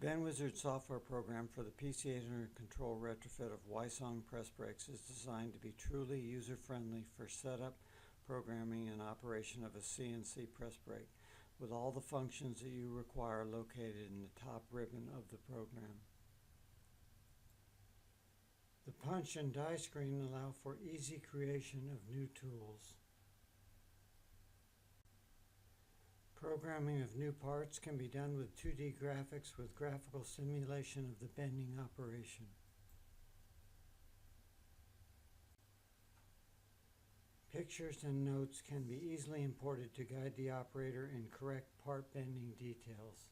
BenWizard software program for the PC800 control retrofit of Wysong Press Brakes is designed to be truly user-friendly for setup, programming, and operation of a CNC press brake, with all the functions that you require located in the top ribbon of the program. The punch and die screen allow for easy creation of new tools. Programming of new parts can be done with 2D graphics with graphical simulation of the bending operation. Pictures and notes can be easily imported to guide the operator in correct part bending details.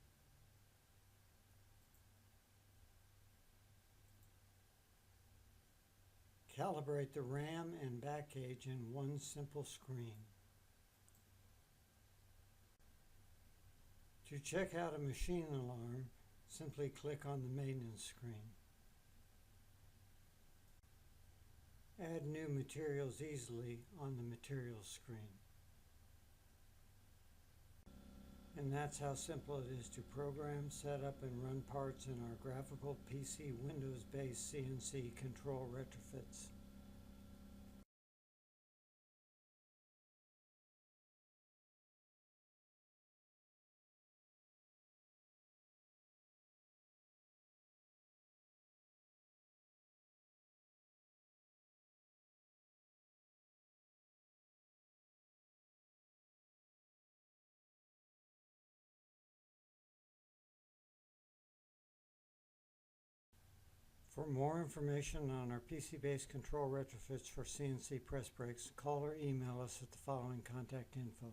Calibrate the ram and back gauge in one simple screen. To check out a machine alarm, simply click on the maintenance screen. Add new materials easily on the materials screen. And that's how simple it is to program, set up, and run parts in our graphical PC Windows-based CNC control retrofits. For more information on our PC-based control retrofits for CNC press brakes, call or email us at the following contact info.